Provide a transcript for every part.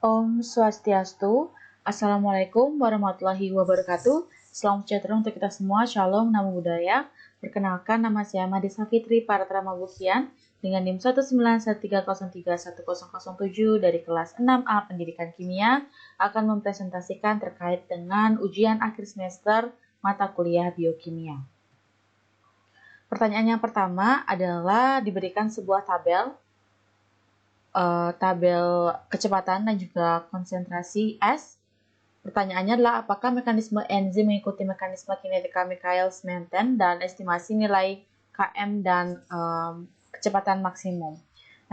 Om Swastiastu, Assalamualaikum warahmatullahi wabarakatuh. Salam sejahtera untuk kita semua, Shalom, Namo Buddhaya. Perkenalkan, nama saya Madisa Fitri Paratra Mabukian dengan NIM 19130310007 dari kelas 6A Pendidikan Kimia akan mempresentasikan terkait dengan ujian akhir semester mata kuliah Biokimia. Pertanyaan yang pertama adalah diberikan sebuah tabel kecepatan dan juga konsentrasi S. Pertanyaannya adalah apakah mekanisme enzim mengikuti mekanisme kinetika Michaelis-Menten dan estimasi nilai Km dan kecepatan maksimum.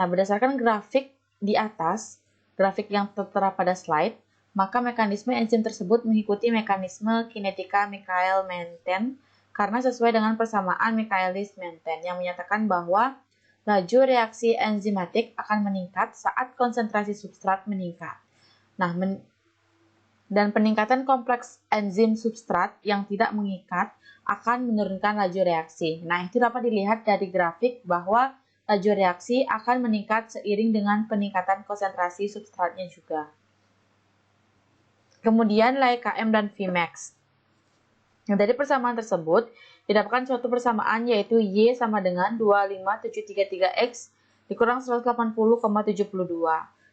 Nah, berdasarkan grafik di atas, grafik yang tertera pada slide, maka mekanisme enzim tersebut mengikuti mekanisme kinetika Michaelis-Menten karena sesuai dengan persamaan Michaelis-Menten yang menyatakan bahwa laju reaksi enzimatik akan meningkat saat konsentrasi substrat meningkat. Nah, dan peningkatan kompleks enzim substrat yang tidak mengikat akan menurunkan laju reaksi. Nah, itu dapat dilihat dari grafik bahwa laju reaksi akan meningkat seiring dengan peningkatan konsentrasi substratnya juga. Kemudian nilai Km dan Vmax. Nah, dari persamaan tersebut, didapatkan suatu persamaan yaitu Y sama dengan 25733X dikurang 180,72.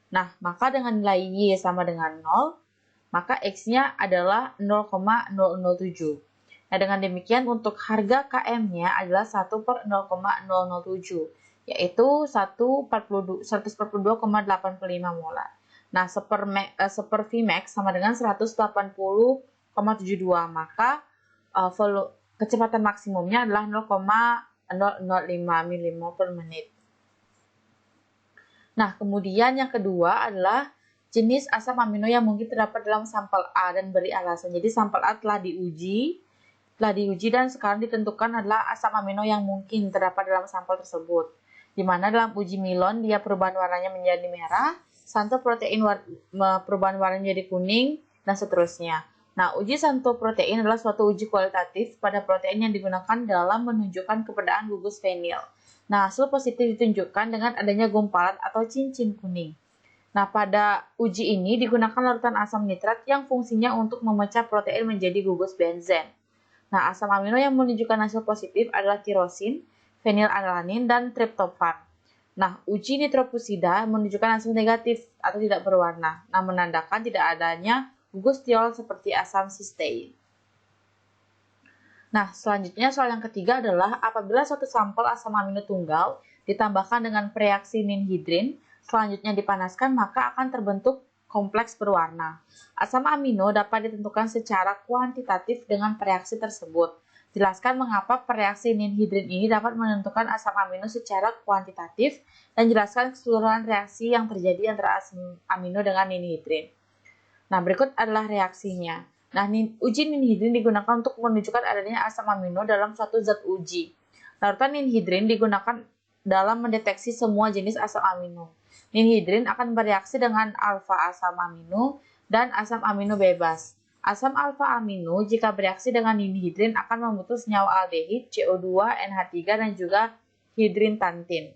Nah, maka dengan nilai Y sama dengan 0, maka X-nya adalah 0,007. Nah, dengan demikian untuk harga Km-nya adalah 1/0,007, yaitu 142,85 molar. Nah, seper Vmax sama dengan 180,72, maka kecepatan maksimumnya adalah 0,005 mmol per menit. Nah, kemudian yang kedua adalah jenis asam amino yang mungkin terdapat dalam sampel A dan beri alasan. Jadi sampel A telah diuji dan sekarang ditentukan adalah asam amino yang mungkin terdapat dalam sampel tersebut. Di mana dalam uji Milon dia perubahan warnanya menjadi merah, santo protein perubahan warnanya menjadi kuning, dan seterusnya. Nah, uji santo protein adalah suatu uji kualitatif pada protein yang digunakan dalam menunjukkan keberadaan gugus fenil. Nah, hasil positif ditunjukkan dengan adanya gumpalan atau cincin kuning. Nah, pada uji ini digunakan larutan asam nitrat yang fungsinya untuk memecah protein menjadi gugus benzen. Nah, asam amino yang menunjukkan hasil positif adalah tirosin, fenilalanin, dan triptofan. Nah, uji nitropusida menunjukkan hasil negatif atau tidak berwarna. Nah, menandakan tidak adanya gugus tiol seperti asam sistein. Nah, selanjutnya soal yang ketiga adalah apabila suatu sampel asam amino tunggal ditambahkan dengan preaksi ninhidrin, selanjutnya dipanaskan maka akan terbentuk kompleks berwarna. Asam amino dapat ditentukan secara kuantitatif dengan preaksi tersebut. Jelaskan mengapa preaksi ninhidrin ini dapat menentukan asam amino secara kuantitatif dan jelaskan keseluruhan reaksi yang terjadi antara asam amino dengan ninhidrin. Nah, berikut adalah reaksinya. Nah, uji ninhidrin digunakan untuk menunjukkan adanya asam amino dalam suatu zat uji. Larutan ninhidrin digunakan dalam mendeteksi semua jenis asam amino. Ninhidrin akan bereaksi dengan alfa asam amino dan asam amino bebas. Asam alfa amino jika bereaksi dengan ninhidrin akan memutus senyawa aldehid, CO2, NH3, dan juga hidrin tantin.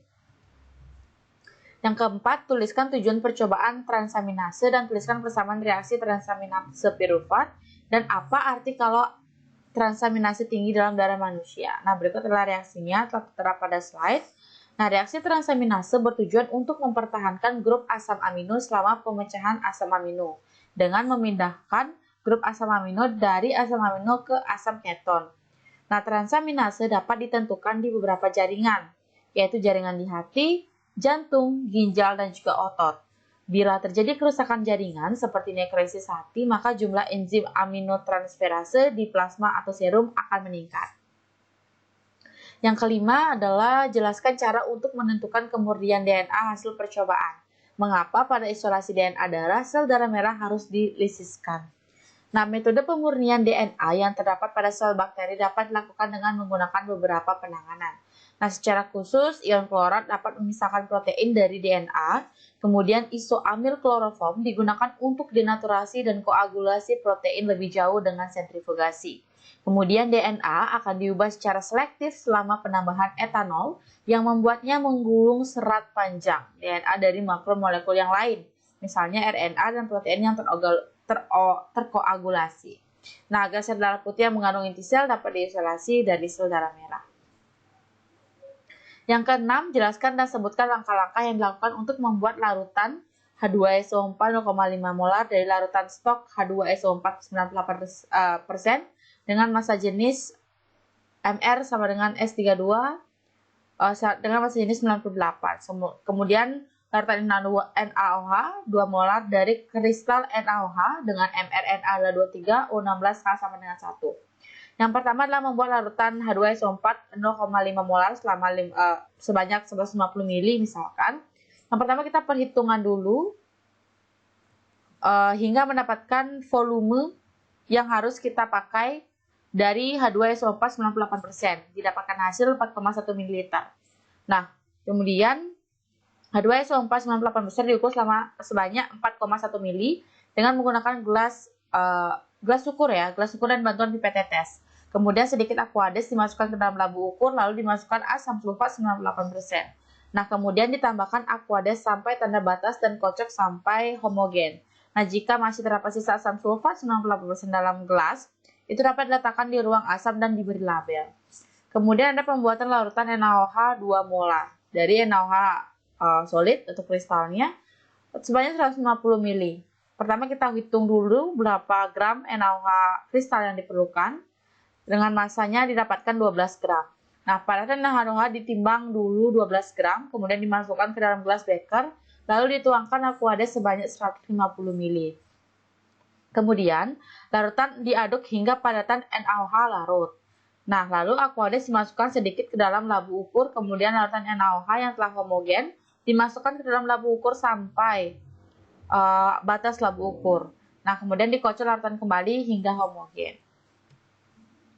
Yang keempat, tuliskan tujuan percobaan transaminase dan tuliskan persamaan reaksi transaminase pirufat dan apa arti kalau transaminase tinggi dalam darah manusia. Nah, berikut adalah reaksinya telah tertera pada slide. Nah, reaksi transaminase bertujuan untuk mempertahankan grup asam amino selama pemecahan asam amino dengan memindahkan grup asam amino dari asam amino ke asam keton. Nah, transaminase dapat ditentukan di beberapa jaringan, yaitu jaringan di hati, jantung, ginjal, dan juga otot. Bila terjadi kerusakan jaringan seperti nekrosis hati, maka jumlah enzim aminotransferase di plasma atau serum akan meningkat. Yang kelima adalah jelaskan cara untuk menentukan kemurnian DNA hasil percobaan. Mengapa pada isolasi DNA darah, sel darah merah harus dilisiskan? Nah, metode pemurnian DNA yang terdapat pada sel bakteri dapat dilakukan dengan menggunakan beberapa penanganan. Nah, secara khusus, ion klorat dapat memisahkan protein dari DNA, kemudian isoamil kloroform digunakan untuk denaturasi dan koagulasi protein lebih jauh dengan sentrifugasi. Kemudian DNA akan diubah secara selektif selama penambahan etanol yang membuatnya menggulung serat panjang DNA dari makromolekul yang lain. misalnya RNA dan protein yang terkoagulasi. Nah, agar sel darah putih yang mengandung inti sel dapat diisolasi dari sel darah merah. Yang keenam, jelaskan dan sebutkan langkah-langkah yang dilakukan untuk membuat larutan H2SO4 0,5 molar dari larutan stok H2SO4 98% dengan massa jenis MR sama dengan S32 dengan massa jenis 98. Kemudian larutan NaOH 2 molar dari kristal NaOH dengan mRNA23O16 sama dengan 1. Yang pertama adalah membuat larutan H2SO4 0,5 molar sebanyak 150 ml misalkan. Yang pertama kita perhitungan dulu hingga mendapatkan volume yang harus kita pakai dari H2SO4 98%. Didapatkan hasil 4,1 ml. Nah, kemudian H2SO4 98% diukur sebanyak 4,1 ml dengan menggunakan gelas ukur dan bantuan pipet tetes. Kemudian sedikit Aquades dimasukkan ke dalam labu ukur lalu dimasukkan asam sulfat 98%. Nah, kemudian ditambahkan Aquades sampai tanda batas dan kocok sampai homogen. Nah, jika masih terdapat sisa asam sulfat 98% dalam gelas, itu dapat diletakkan di ruang asam dan diberi label. Kemudian ada pembuatan larutan NaOH 2 molar dari NaOH solid untuk kristalnya sebanyak 150 ml. Pertama kita hitung dulu berapa gram NaOH kristal yang diperlukan. Dengan masanya didapatkan 12 gram. Nah, pada NaOH ditimbang dulu 12 gram, kemudian dimasukkan ke dalam gelas beker, lalu dituangkan Aquades sebanyak 150 ml. Kemudian, larutan diaduk hingga padatan NaOH larut. Nah, lalu Aquades dimasukkan sedikit ke dalam labu ukur, kemudian larutan NaOH yang telah homogen dimasukkan ke dalam labu ukur sampai batas labu ukur. Nah, kemudian dikocok larutan kembali hingga homogen.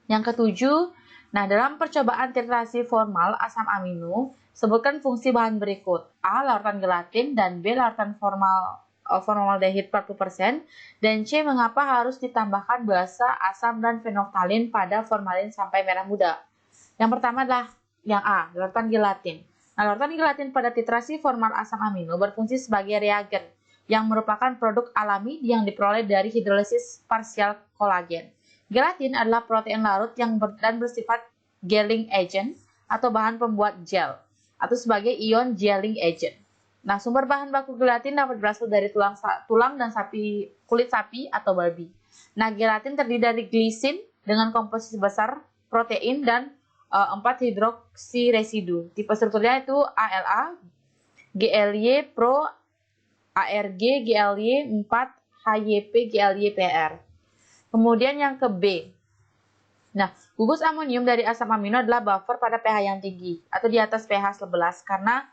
Yang ketujuh, nah dalam percobaan titrasi formal asam amino, sebutkan fungsi bahan berikut. A. Larutan gelatin dan B. Larutan formaldehid 40% dan C. Mengapa harus ditambahkan basa, asam, dan fenolftalin pada formalin sampai merah muda. Yang pertama adalah yang A. Larutan gelatin. Nah, larutan gelatin pada titrasi formal asam amino berfungsi sebagai reagen yang merupakan produk alami yang diperoleh dari hidrolisis parsial kolagen. Gelatin adalah protein larut yang bersifat gelling agent atau bahan pembuat gel atau sebagai ion gelling agent. Nah, sumber bahan baku gelatin dapat berasal dari tulang dan kulit sapi atau babi. Nah, gelatin terdiri dari glisin dengan komposisi besar protein dan 4 hidroksi residu. Tipe strukturnya itu ALA, GLY Pro, ARG, GLY 4, HYP, GLY PR. Kemudian yang ke B. Nah, gugus amonium dari asam amino adalah buffer pada pH yang tinggi atau di atas pH 11 karena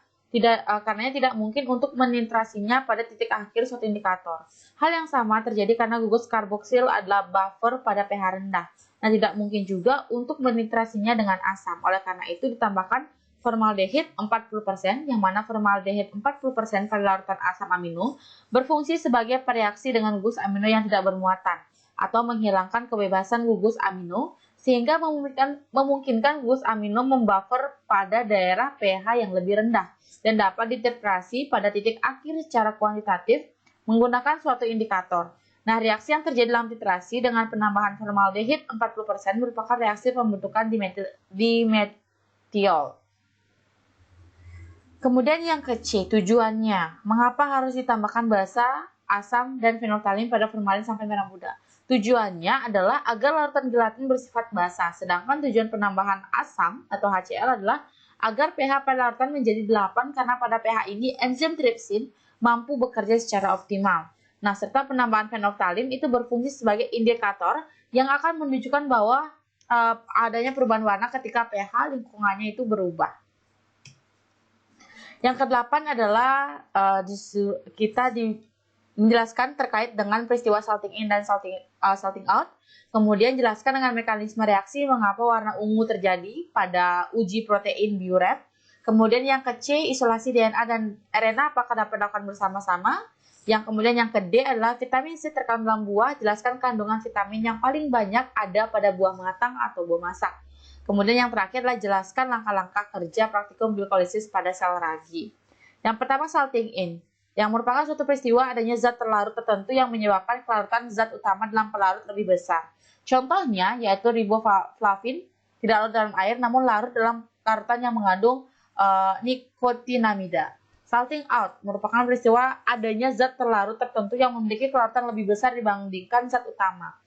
tidak mungkin untuk menitrasinya pada titik akhir suatu indikator. Hal yang sama terjadi karena gugus karboksil adalah buffer pada pH rendah. Nah, tidak mungkin juga untuk menitrasinya dengan asam. Oleh karena itu ditambahkan formaldehid 40%, yang mana formaldehid 40% pada larutan asam amino berfungsi sebagai pereaksi dengan gugus amino yang tidak bermuatan atau menghilangkan kebebasan gugus amino sehingga memungkinkan gugus amino membuffer pada daerah pH yang lebih rendah dan dapat dititrasi pada titik akhir secara kuantitatif menggunakan suatu indikator. Nah, reaksi yang terjadi dalam titrasi dengan penambahan formaldehid 40% merupakan reaksi pembentukan dimetiol. Kemudian yang ke C, tujuannya. Mengapa harus ditambahkan basa, asam, dan fenolftalin pada formalin sampai merah muda? Tujuannya adalah agar larutan gelatin bersifat basa, sedangkan tujuan penambahan asam atau HCl adalah agar pH pada larutan menjadi 8 karena pada pH ini enzim tripsin mampu bekerja secara optimal. Nah, serta penambahan fenolftalin itu berfungsi sebagai indikator yang akan menunjukkan bahwa adanya perubahan warna ketika pH lingkungannya itu berubah. Yang ke-8 adalah menjelaskan terkait dengan peristiwa salting in dan salting out. Kemudian jelaskan dengan mekanisme reaksi mengapa warna ungu terjadi pada uji protein Biorep. Kemudian yang ke C, isolasi DNA dan RNA apakah dapat dilakukan bersama-sama. Yang kemudian yang ke D adalah vitamin C terkandung dalam buah. Jelaskan kandungan vitamin yang paling banyak ada pada buah matang atau buah masak. Kemudian yang terakhir adalah jelaskan langkah-langkah kerja praktikum glikolisis pada sel ragi. Yang pertama salting in. yang merupakan suatu peristiwa adanya zat terlarut tertentu yang menyebabkan kelarutan zat utama dalam pelarut lebih besar. Contohnya yaitu riboflavin tidak larut dalam air namun larut dalam larutan yang mengandung nikotinamida. Salting out merupakan peristiwa adanya zat terlarut tertentu yang memiliki kelarutan lebih besar dibandingkan zat utama,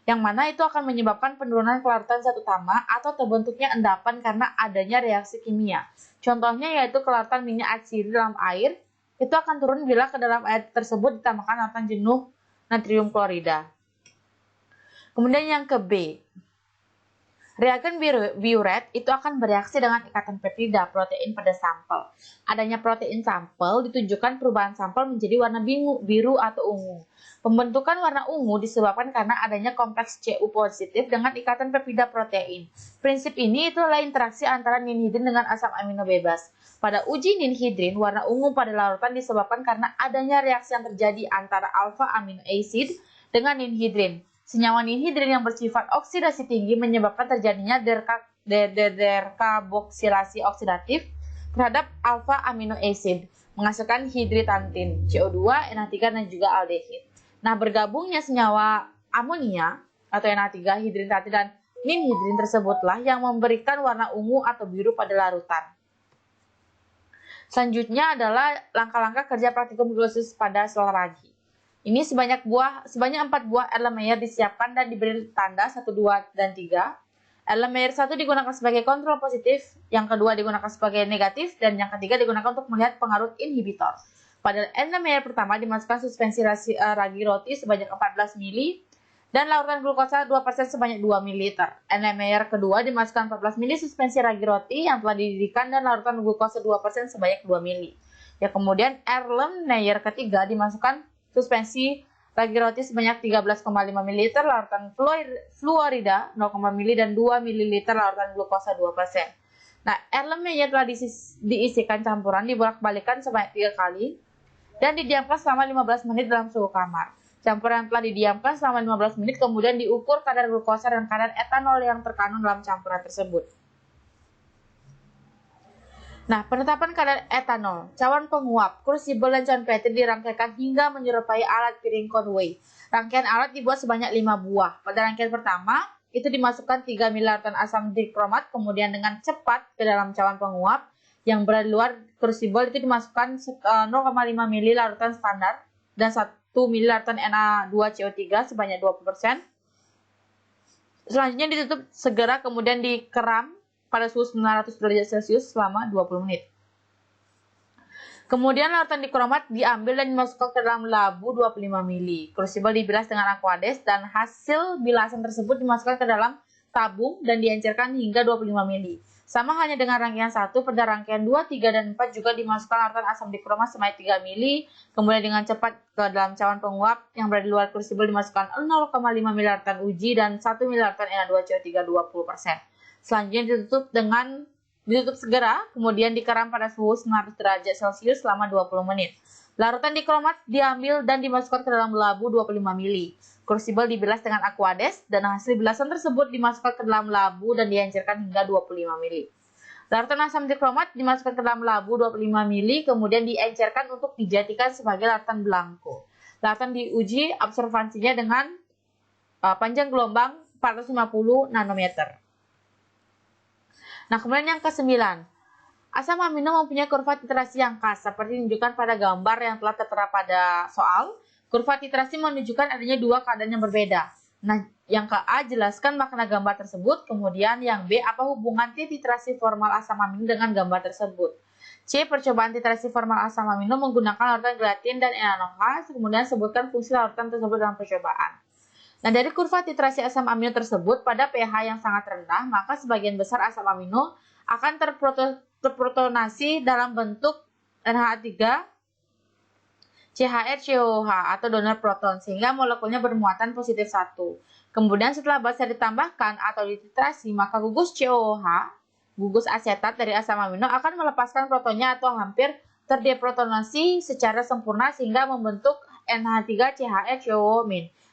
yang mana itu akan menyebabkan penurunan kelarutan zat utama atau terbentuknya endapan karena adanya reaksi kimia. Contohnya yaitu kelarutan minyak atsiri dalam air, itu akan turun bila ke dalam air tersebut ditambahkan larutan jenuh natrium klorida. Kemudian yang ke B. Reagen biuret itu akan bereaksi dengan ikatan peptida protein pada sampel. Adanya protein sampel ditunjukkan perubahan sampel menjadi warna biru atau ungu. Pembentukan warna ungu disebabkan karena adanya kompleks Cu positif dengan ikatan peptida protein. Prinsip ini itulah interaksi antara ninhidrin dengan asam amino bebas. Pada uji ninhidrin, warna ungu pada larutan disebabkan karena adanya reaksi yang terjadi antara alpha amino acid dengan ninhidrin. Senyawa ninhidrin yang bersifat oksidasi tinggi menyebabkan terjadinya dekarboksilasi oksidatif terhadap alpha amino acid, menghasilkan hidritantin, CO2, NH3, dan juga aldehid. Nah, bergabungnya senyawa amonia atau NH3, hidritantin, dan ninhidrin tersebutlah yang memberikan warna ungu atau biru pada larutan. Selanjutnya adalah langkah-langkah kerja praktikum gliukosis pada sel ragi. Ini sebanyak 4 buah Erlenmeyer disiapkan dan diberi tanda 1, 2, dan 3. Erlenmeyer 1 digunakan sebagai kontrol positif, yang kedua digunakan sebagai negatif, dan yang ketiga digunakan untuk melihat pengaruh inhibitor. Pada Erlenmeyer pertama dimasukkan suspensi ragi roti sebanyak 14 ml dan larutan glukosa 2% sebanyak 2 ml. Erlenmeyer kedua dimasukkan 14 ml suspensi ragi roti yang telah dididihkan dan larutan glukosa 2% sebanyak 2 ml. Ya, kemudian Erlenmeyer ketiga dimasukkan suspensi ragi roti sebanyak 13,5 ml, larutan fluorida 0,5 ml, dan 2 ml larutan glukosa 2%. Nah, Erlenmeyer telah diisikan campuran dibolak-balikan sebanyak 3 kali dan didiamkan selama 15 menit dalam suhu kamar. Campuran telah didiamkan selama 15 menit, kemudian diukur kadar glukosa dan kadar etanol yang terkandung dalam campuran tersebut. Nah, penetapan kadar etanol, cawan penguap, crucible, dan cawan Petri dirangkaikan hingga menyerupai alat piring Conway. Rangkaian alat dibuat sebanyak 5 buah. Pada rangkaian pertama, itu dimasukkan 3 ml larutan asam dikromat, kemudian dengan cepat ke dalam cawan penguap yang berada di luar crucible itu dimasukkan 0,5 ml larutan standar dan 1 ml larutan Na2CO3 sebanyak 20%. Selanjutnya ditutup segera, kemudian dikeram pada suhu 900 derajat Celcius selama 20 menit. Kemudian larutan dikromat diambil dan dimasukkan ke dalam labu 25 ml. Crucible dibilas dengan aquades dan hasil bilasan tersebut dimasukkan ke dalam tabung dan diencerkan hingga 25 ml. Sama halnya dengan rangkaian 1, pada rangkaian 2, 3, dan 4 juga dimasukkan larutan asam dikromat sebanyak 3 ml. Kemudian dengan cepat ke dalam cawan penguap yang berada di luar crucible dimasukkan 0,5 ml larutan uji dan 1 ml larutan Na2CO3 20%. Selanjutnya ditutup segera, kemudian dikeram pada suhu 900 derajat Celcius selama 20 menit. Larutan dikromat diambil dan dimasukkan ke dalam labu 25 ml. Crucible dibilas dengan aquades dan hasil bilasan tersebut dimasukkan ke dalam labu dan diencerkan hingga 25 ml. Larutan asam dikromat dimasukkan ke dalam labu 25 ml, kemudian diencerkan untuk dijadikan sebagai larutan blanko. Larutan diuji absorbansinya dengan panjang gelombang 450 nanometer. Nah, kemudian yang ke-9. Asam amino mempunyai kurva titrasi yang khas, seperti ditunjukkan pada gambar yang telah tertera pada soal. Kurva titrasi menunjukkan adanya 2 keadaan yang berbeda. Nah, yang ke A, jelaskan makna gambar tersebut. Kemudian yang B, apa hubungan titrasi formal asam amino dengan gambar tersebut. C, percobaan titrasi formal asam amino menggunakan larutan gelatin dan NaOH. Kemudian sebutkan fungsi larutan tersebut dalam percobaan. Nah, dari kurva titrasi asam amino tersebut pada pH yang sangat rendah, maka sebagian besar asam amino akan terprotonasi dalam bentuk NH3, CHR, COOH atau donor proton, sehingga molekulnya bermuatan positif 1. Kemudian setelah basa ditambahkan atau dititrasi, maka gugus COOH, gugus asetat dari asam amino akan melepaskan protonnya atau hampir terdeprotonasi secara sempurna sehingga membentuk NH3, CHR, COO-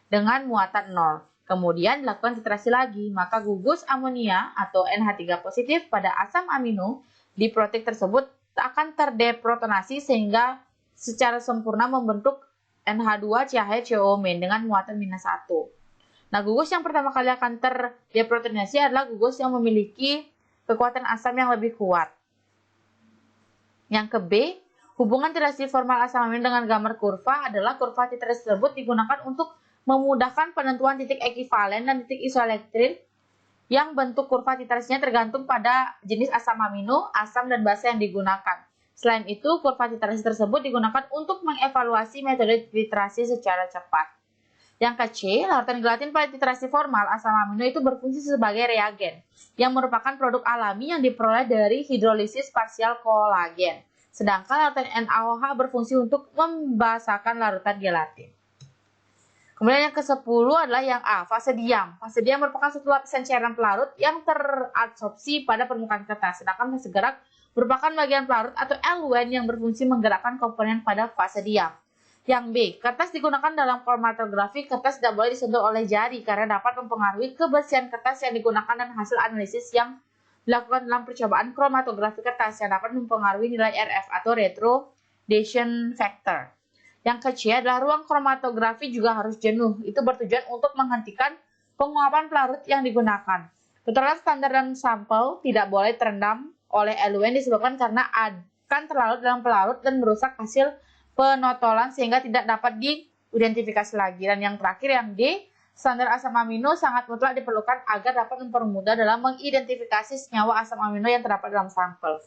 dengan muatan 0. Kemudian dilakukan titrasi lagi, maka gugus amonia atau NH3 positif pada asam amino di protein tersebut akan terdeprotonasi sehingga secara sempurna membentuk NH2CH2CO dengan muatan -1. Nah, gugus yang pertama kali akan terdeproteinasi adalah gugus yang memiliki kekuatan asam yang lebih kuat. Yang ke B, hubungan titrasi formal asam amino dengan gambar kurva adalah kurva titrasi tersebut digunakan untuk memudahkan penentuan titik ekivalen dan titik isoelektrin yang bentuk kurva titrasinya tergantung pada jenis asam amino, asam, dan basa yang digunakan. Selain itu, kurva titrasi tersebut digunakan untuk mengevaluasi metode titrasi secara cepat. Yang ke C, larutan gelatin pada titrasi formal asam amino itu berfungsi sebagai reagen, yang merupakan produk alami yang diperoleh dari hidrolisis parsial kolagen. Sedangkan larutan NaOH berfungsi untuk membasahkan larutan gelatin. Kemudian yang ke-10 adalah yang A, fase diam. Fase diam merupakan suatu lapisan cairan pelarut yang teradsorpsi pada permukaan kertas. Sedangkan fase gerak merupakan bagian pelarut atau eluen yang berfungsi menggerakkan komponen pada fase diam. Yang B, kertas digunakan dalam kromatografi. Kertas tidak boleh disentuh oleh jari karena dapat mempengaruhi kebersihan kertas yang digunakan dan hasil analisis yang dilakukan dalam percobaan kromatografi kertas yang dapat mempengaruhi nilai RF atau retrodation factor. Yang ke-C adalah ruang kromatografi juga harus jenuh. Itu bertujuan untuk menghentikan penguapan pelarut yang digunakan. Keterangan standar dan sampel tidak boleh terendam oleh eluen disebabkan karena akan terlarut dalam pelarut dan merusak hasil penotolan sehingga tidak dapat diidentifikasi lagi. Dan yang terakhir yang D, standar asam amino sangat mutlak diperlukan agar dapat mempermudah dalam mengidentifikasi senyawa asam amino yang terdapat dalam sampel.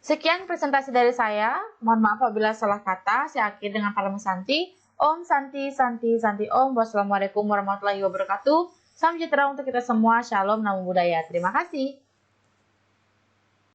Sekian presentasi dari saya. Mohon maaf apabila salah kata. Saya akhiri dengan kalimat Santi. Om Santi, Santi, Santi Om. Wassalamualaikum warahmatullahi wabarakatuh. Salam sejahtera untuk kita semua. Shalom, namo buddhaya. Terima kasih.